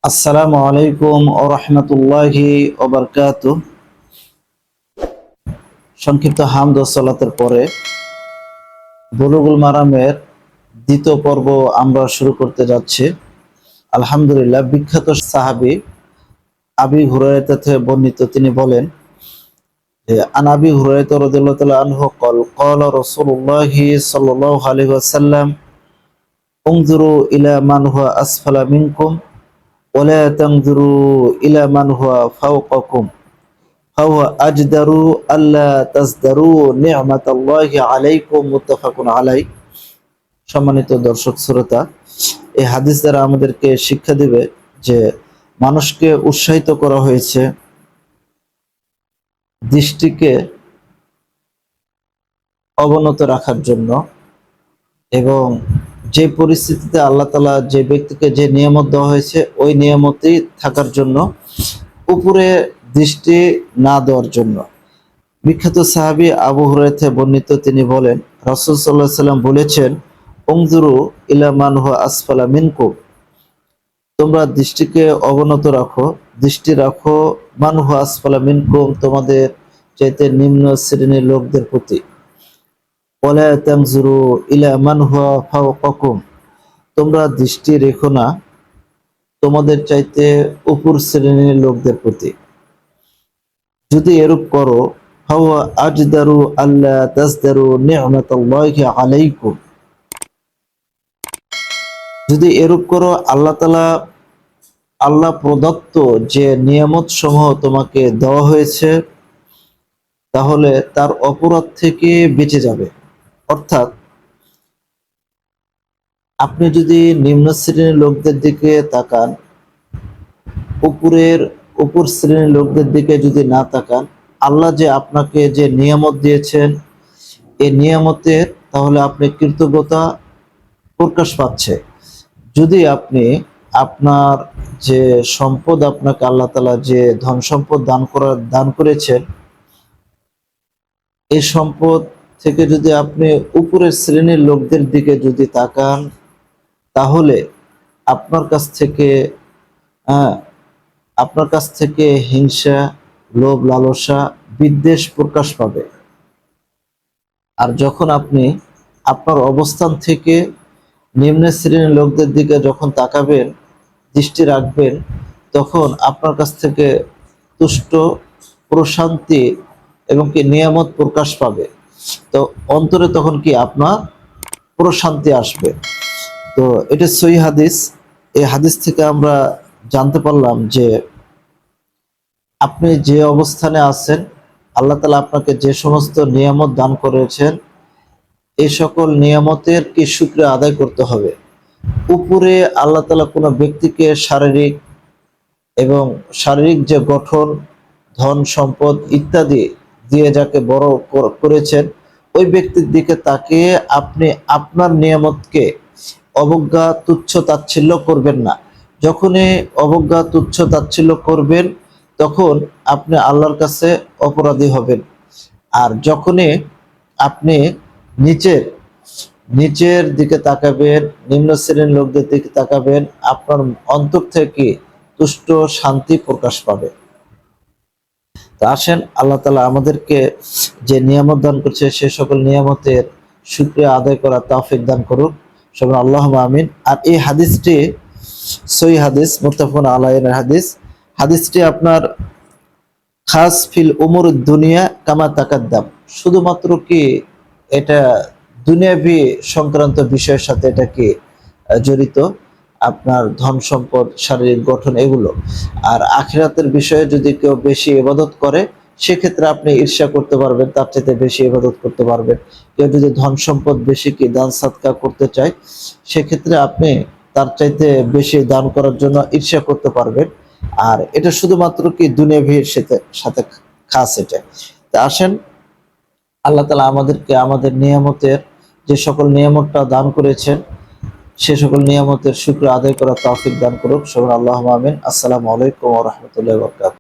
আসসালামু আলাইকুম ওয়া রাহমাতুল্লাহি ওয়া বারাকাতুহু। সংক্ষিপ্ত হামদ ও সালাতের পরে বুলুগুল মারামের দ্বিতীয় পর্ব আমরা শুরু করতে যাচ্ছি। আলহামদুলিল্লাহ, বিখ্যাত সাহাবী আবি হুরায়রা থেকে বর্ণিত, তিনি বলেন যে আন আবি হুরায়রা রাদিয়াল্লাহু তাআলা আনহু ক্বালা রাসূলুল্লাহি সাল্লাল্লাহু আলাইহি ওয়াসাল্লাম উনজুরু ইলা মান হুয়া আসফালা মিনকুম ওয়া লা তানজুরু ইলা মান হুয়া ফাওকাকুম ফাহুয়া আজদারু আল্লা তাজদারু নি'মাতাল্লাহি আলাইকুম, মুত্তাফাকুন আলাইহি। সম্মানিত দর্শক শ্রোতা, এই হাদিস দ্বারা আমাদেরকে শিক্ষা দিবে যে মানুষকে উৎসাহিত করা হয়েছে দৃষ্টিকে অবনত রাখার জন্য, এবং যে পরিস্থিতিতে আল্লাহ তাআলা যে ব্যক্তিকে যে নিয়ামত দেওয়া হয়েছে ওই নিয়ামতেই থাকার জন্য, উপরে দৃষ্টি না দেওয়ার জন্য। বিখ্যাত সাহাবী আবু হুরায়রা থেকে বর্ণিত, তিনি বলেন রাসূল সাল্লাল্লাহু আলাইহি ওয়াসাল্লাম বলেছেন, উনজুরু ইলা মান হুয়া আসফালা মিনকুম, তোমরা দৃষ্টিকে অবনত রাখো, দৃষ্টি রাখো মান হুয়া আসফালা মিনকুম, তোমাদের চাইতে নিম্ন শ্রেণীর লোকদের প্রতি। ওয়ালা তানজুরু ইলা মান হুয়া ফাওকাকুম, তোমরা দৃষ্টি রেখো না তোমাদের চাইতে উপর শ্রেণীর লোকদের প্রতি। যদি এরূপ করো, ফাহুয়া আজদারু আল্লা তাজদারু নি'মাতাল্লাহি আলাইকুম, যদি এরূপ করো আল্লাহ প্রদত্ত যে নিয়ামত সমূহ তোমাকে দেওয়া হয়েছে তাহলে তার অপরাধ থেকে বেঁচে যাবে। অর্থাৎ আপনি যদি নিম্ন শ্রেণীর লোকদের দিকে তাকান, উপর শ্রেণীর লোকদের দিকে যদি না তাকান, আল্লাহ যে আপনাকে যে নিয়ামত দিয়েছেন এই নিয়ামতের তাহলে আপনি কৃতজ্ঞতা প্রকাশ পাচ্ছে। যদি আপনি আপনার যে সম্পদ আপনাকে আল্লাহ তাআলা যে ধন সম্পদ দান করেছেন, এই সম্পদ থেকে যদি আপনি উপরের শ্রেণীর লোকদের দিকে যদি তাকান, তাহলে আপনার কাছ থেকে হ্যাঁ আপনার কাছ থেকে হিংসা, লোভ, লালসা, বিদ্বেষ প্রকাশ পাবে। আর যখন আপনি আপনার অবস্থান থেকে নিম্ন শ্রেণীর লোকদের দিকে যখন তাকাবেন, দৃষ্টি রাখবেন, তখন আপনার কাছ থেকে তুষ্ট, প্রশান্তি এবং কি নিয়ামত প্রকাশ পাবে। তো অন্তরে তখন কি আপনার প্রশান্তি আসবে। তো এটা সহিহ হাদিস। এই হাদিস থেকে আমরা জানতে পারলাম যে আপনি যে অবস্থানে আছেন, আল্লাহ তাআলা আপনাকে যে সমস্ত নিয়ামত দান করেছেন, এই সকল নিয়ামতের কি শুকরিয়া আদায় করতে হবে। উপরে আল্লাহ তাআলা কোনো ব্যক্তিকে শারীরিক যে গঠন, ধন সম্পদ ইত্যাদি দিয়ে যাকে বড় করেছেন, ওই ব্যক্তির দিকে তাকিয়ে আপনি আপনার নিয়ামতকে অবজ্ঞা, তুচ্ছ তাচ্ছিল্য করবেন না। যখনই অবজ্ঞা, তুচ্ছ তাচ্ছিল্য করবেন, তখন আপনি আল্লাহর কাছে অপরাধী হবেন। আর যখনই আপনি নিচের নিচের দিকে তাকাবেন, নিম্ন শ্রেণীর লোকদের দিকে তাকাবেন, আপনার অন্তর থেকে তুষ্ট, শান্তি প্রকাশ পাবে। তো আসেন, আল্লাহ তাআলা আমাদেরকে যে নিয়ামত দান করছে সে সকল নিয়ামতের শুকরিয়া আদায় করার তৌফিক দান করুন। সবাই আল্লাহুম্মা আমিন। আর এই হাদিসটি সহিহ হাদিস, মুত্তাফাকুন আলাইহির হাদিস। হাদিসটি আপনার খাস ফিল উমুর দুনিয়া কামা তাকাদ্দাম, শুধুমাত্র কি এটা দুনিয়াবি সংক্রান্ত বিষয়ের সাথে এটা কি জড়িত, আপনার ধন সম্পদ, শারীরিক গঠন এগুলো। আর আখিরাতের বিষয়ে যদি কেউ বেশি ইবাদত করে, সেক্ষেত্রে আপনি ঈর্ষা করতে পারবেন, তার চাইতে বেশি ইবাদত করতে পারবেন। কেউ যদি ধন সম্পদ বেশি কি দান সাদকা করতে চায়, সেক্ষেত্রে আপনি তার চাইতে বেশি দান করার জন্য ঈর্ষা করতে পারবেন। আর এটা শুধুমাত্র কি দুনিয়াভির সাথে সাথে খাস এটা। তা আসেন, আল্লাহ তাআলা আমাদেরকে আমাদের নিয়ামতের যে সকল নিয়ামতটা দান করেছেন সে সকল নিয়ামতের শুকর আদায় করার তৌফিক দান করুক। সবাই আল্লাহুম্মা আমিন। আসসালামু আলাইকুম ওয়া রাহমাতুল্লাহি ওয়া বারাকাতুহু।